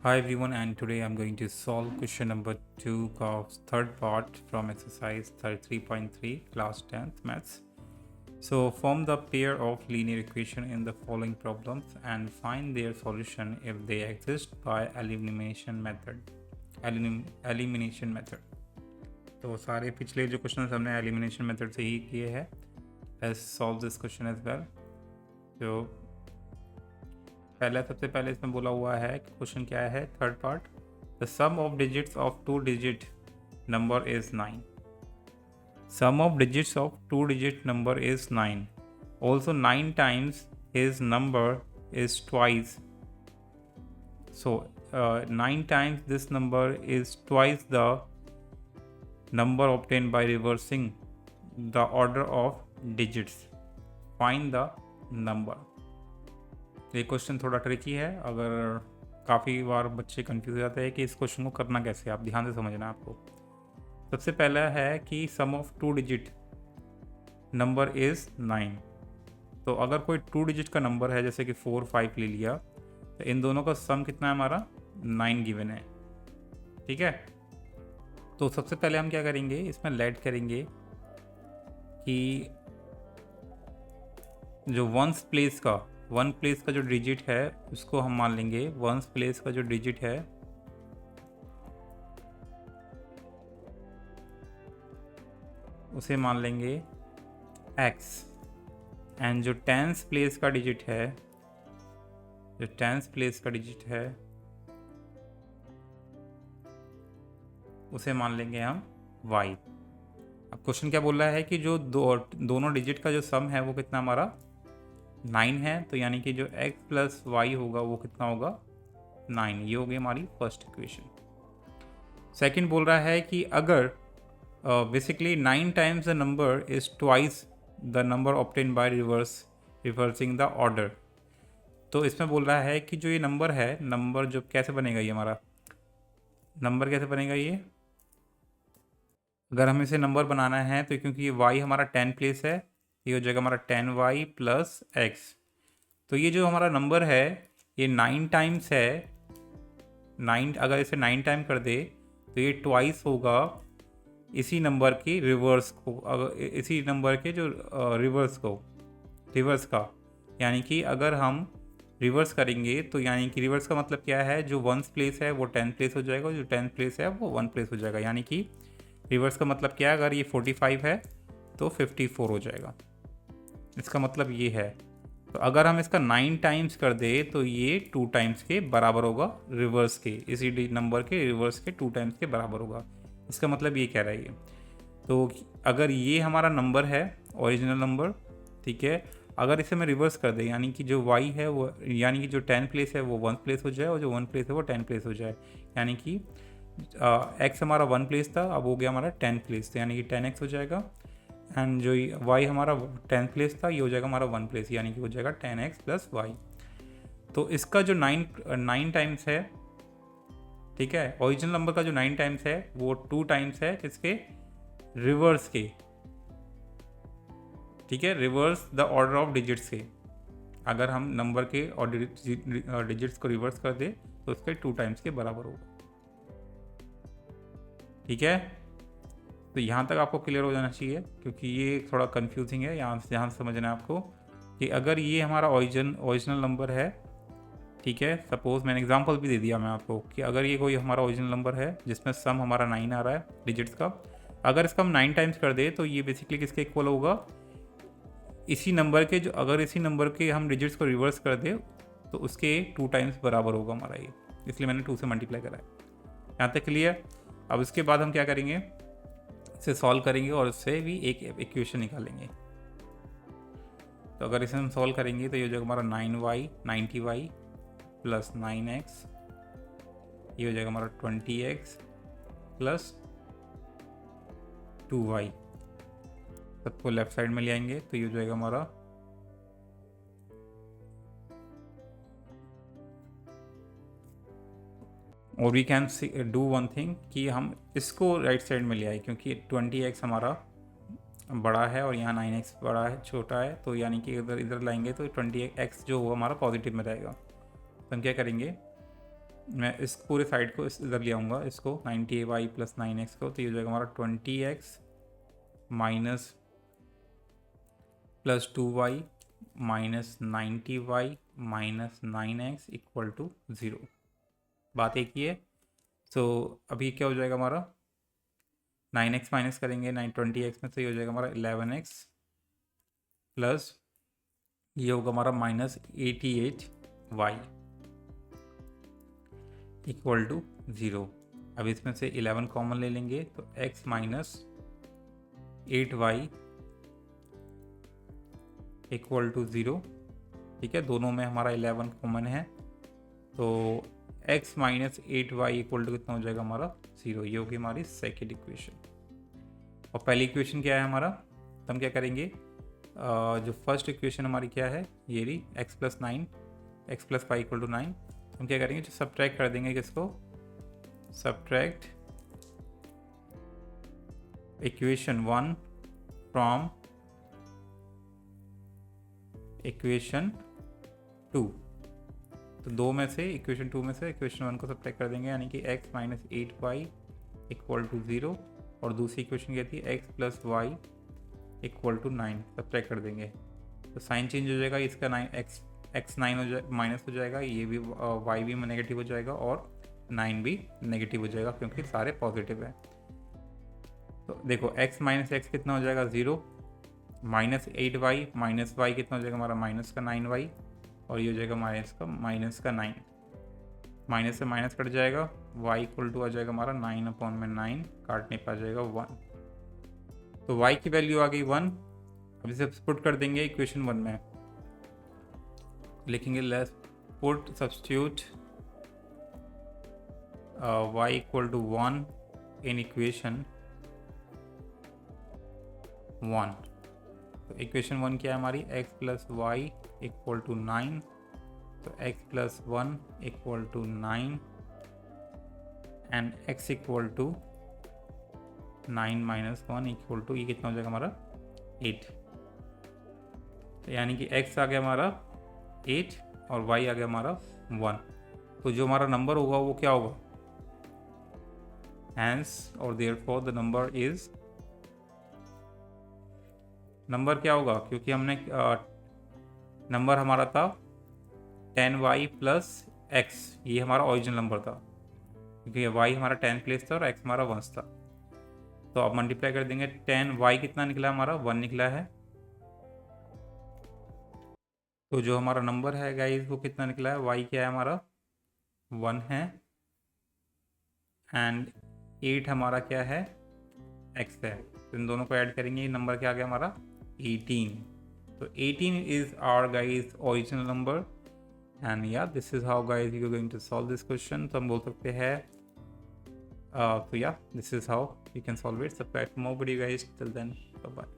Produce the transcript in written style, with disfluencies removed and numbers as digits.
Hi everyone, and today I'm going to solve question number 2 of third part from exercise 33.3 class 10th maths. So form the pair of linear equation in the following problems and find their solution if they exist by elimination method. Elimination method. तो सारे पिछले जो question हमने elimination method से ही किए हैं. Let's solve this question as well. तो सबसे पहले इसमें बोला हुआ है कि क्वेश्चन क्या है. Third part, the sum of digits of 2 digit number is 9. Sum of digits of 2 digit number is 9. Also 9 times his number is twice. So 9 times this number is twice the number obtained by reversing the order of digits. Find the number. ये question थोड़ा tricky है. अगर काफ़ी बार बच्चे confuse हो जाते हैं कि इस क्वेश्चन को करना कैसे, आप ध्यान से समझना. आपको सबसे पहला है कि सम ऑफ 2 डिजिट नंबर इज़ 9. तो अगर कोई 2 डिजिट का नंबर है, जैसे कि 4, 5 ले लिया, तो इन दोनों का सम कितना है हमारा 9 गिवन है. ठीक है. तो सबसे पहले हम क्या करेंगे, इसमें लेट करेंगे कि जो वन प्लेस का जो डिजिट है उसको हम मान लेंगे. वन प्लेस का जो डिजिट है उसे मान लेंगे x. एंड जो टेंस प्लेस का डिजिट है उसे मान लेंगे हम y. अब क्वेश्चन क्या बोल रहा है कि जो दोनों डिजिट का जो सम है वो कितना हमारा 9 है. तो यानी कि जो x प्लस वाई होगा वो कितना होगा 9. ये हो गई हमारी फर्स्ट इक्वेशन. सेकंड बोल रहा है कि अगर basically 9 times the number is twice the number obtain by reversing the order. तो इसमें बोल रहा है कि जो ये नंबर जो कैसे बनेगा, ये हमारा नंबर कैसे बनेगा. ये अगर हमें इसे नंबर बनाना है तो क्योंकि ये y हमारा 10 प्लेस है, ये हो जाएगा हमारा 10y प्लस x. तो ये जो हमारा नंबर है ये 9 टाइम्स है. 9 अगर इसे 9 टाइम कर दे तो ये ट्वाइस होगा इसी नंबर के रिवर्स को, अगर इसी नंबर के जो रिवर्स का. यानी कि अगर हम रिवर्स करेंगे तो यानी कि रिवर्स का मतलब क्या है, जो 1 प्लेस है वो 10 प्लेस हो जाएगा, जो 10 प्लेस है वो 1 प्लेस हो जाएगा. यानी कि रिवर्स का मतलब क्या है, अगर ये 45 है तो 54 हो जाएगा. इसका मतलब ये है. तो अगर हम इसका 9 टाइम्स कर दे तो ये 2 टाइम्स के बराबर होगा रिवर्स के, इसी नंबर के रिवर्स के 2 टाइम्स के बराबर होगा. इसका मतलब ये कह रहा है ये. तो अगर ये हमारा नंबर है ओरिजिनल नंबर, ठीक है, अगर इसे मैं रिवर्स कर दे यानी कि जो y है वो, यानी कि जो 10 प्लेस है वो 1 प्लेस हो जाए और जो 1 प्लेस है वो 10 प्लेस हो जाए. यानी कि x हमारा 1 प्लेस था, अब हो गया हमारा 10 प्लेस, तो यानी कि 10x हो जाएगा. एंड जो y हमारा 10 प्लेस था ये हो जाएगा हमारा 1 प्लेस, यानी कि हो जाएगा 10x प्लस वाई. तो इसका जो 9 टाइम्स है, ठीक है, ओरिजिनल नंबर का जो 9 टाइम्स है वो 2 टाइम्स है किसके, रिवर्स के. ठीक है, reverse the order of digits के. अगर हम नंबर के और डिजिट्स को रिवर्स कर दे तो उसके 2 टाइम्स के बराबर होगा. ठीक है. तो यहाँ तक आपको क्लियर हो जाना चाहिए, क्योंकि ये थोड़ा कंफ्यूजिंग है. यहाँ से समझना है आपको कि अगर ये हमारा ओरिजिनल नंबर है, ठीक है, सपोज मैंने एग्जांपल भी दे दिया मैं आपको कि अगर ये कोई हमारा ओरिजिनल नंबर है जिसमें सम हमारा 9 आ रहा है डिजिट्स का, अगर इसका हम 9 टाइम्स कर दे तो ये बेसिकली किसके इक्वल होगा, इसी नंबर के, जो अगर इसी नंबर के हम डिजिट्स को रिवर्स कर दे तो उसके 2 टाइम्स बराबर होगा हमारा ये, इसलिए मैंने 2 से मल्टीप्लाई करा है. यहाँ तक क्लियर. अब इसके बाद हम क्या करेंगे, इसे सॉल्व करेंगे और उससे भी एक इक्वेशन निकालेंगे. तो अगर इसे हम सॉल्व करेंगे तो ये जो हमारा 9y 90y प्लस 9x, ये हो जाएगा हमारा 20x प्लस 2y. सबको लेफ्ट साइड में ले आएंगे तो ये हो जाएगा हमारा और we can do one thing कि हम इसको राइट साइड में ले आए, क्योंकि 20x हमारा बड़ा है और यहाँ 9x बड़ा है, छोटा है. तो यानी कि इधर लाएंगे तो 20x जो होगा हमारा पॉजिटिव में रहेगा. तो हम क्या करेंगे, मैं इस पूरे साइड को इधर ले आऊँगा, इसको 90y प्लस 9x को, तो ये हो जाएगा हमारा 20x minus plus 2y minus 90y minus 9x equal to 0। बात एक ही है। सो अभी क्या हो जाएगा हमारा, 9x माइनस करेंगे 20x में, तो ये हो जाएगा हमारा 11x प्लस ये होगा हमारा माइनस 88y इक्वल टू 0। अब इसमें से 11 कॉमन ले लेंगे तो x minus 8y equal to 0। ठीक है, दोनों में हमारा 11 कॉमन है, तो x minus 8y equal to कितना हो जाएगा हमारा 0। ये होगी हमारी सेकेंड इक्वेशन। और पहली इक्वेशन क्या है हमारा, तो हम क्या करेंगे, जो फर्स्ट इक्वेशन हमारी क्या है, ये रही x plus 9 x plus 5 equal to 9। हम क्या करेंगे, जो सब्ट्रैक्ट कर देंगे किसको, सब्ट्रैक्ट इक्वेशन 1 फ्रॉम इक्वेशन 2। तो दो में से इक्वेशन 2 में से इक्वेशन 1 को सब्ट्रैक्ट कर देंगे, यानी कि x minus 8y equal to 0। और दूसरी इक्वेशन क्या थी, x plus Y equal to 9, subtract कर देंगे तो साइन चेंज हो जाएगा, इसका 9 हो जाए माइनस हो जाएगा, ये भी y भी नेगेटिव हो जाएगा और 9 भी नेगेटिव हो जाएगा क्योंकि सारे पॉजिटिव है। तो देखो x माइनस एक्स कितना हो जाएगा 0, माइनस 8y माइनस वाई कितना हो जाएगा हमारा माइनस का 9y, और ये हो जाएगा माइनस का 9, माइनस से माइनस कट जाएगा, y इक्वल टू आ जाएगा हमारा 9/9, काटने पर आ जाएगा 1। तो y की वैल्यू आ गई 1। अब इसे पुट कर देंगे इक्वेशन 1 में, लिखेंगे let's put substitute y equal to 1 in equation 1। तो इक्वेशन 1 क्या है हमारी, x plus Y equal to 9, तो x plus 1 equal to 9 and x equal to 9 minus 1 equal to, ये कितना हो जाएगा हमारा 8। तो यानी कि x आ गया हमारा 8 और y आ गया हमारा 1। तो जो हमारा नंबर होगा वो क्या होगा, हैंस और therefore the number is, number क्या होगा, क्योंकि हमने नंबर हमारा था 10y प्लस x, ये हमारा ओरिजिनल नंबर था क्योंकि y हमारा 10 प्लेस था और x हमारा 1 था। तो अब मल्टीप्लाई कर देंगे, 10y कितना निकला हमारा 1 निकला है, तो जो हमारा नंबर है गाइस वो कितना निकला है, y क्या है हमारा 1 है एंड 8 हमारा क्या है x है। तो इन दोनों को ऐड करेंगे, ये नंबर क्या आ गया हमारा 18। तो 18 is our guys original number and yeah, this is how guys you are going to solve this question। तो हम बोल सकते हैं so yeah, this is how you can solve it। Subscribe for more video guys, till then bye bye।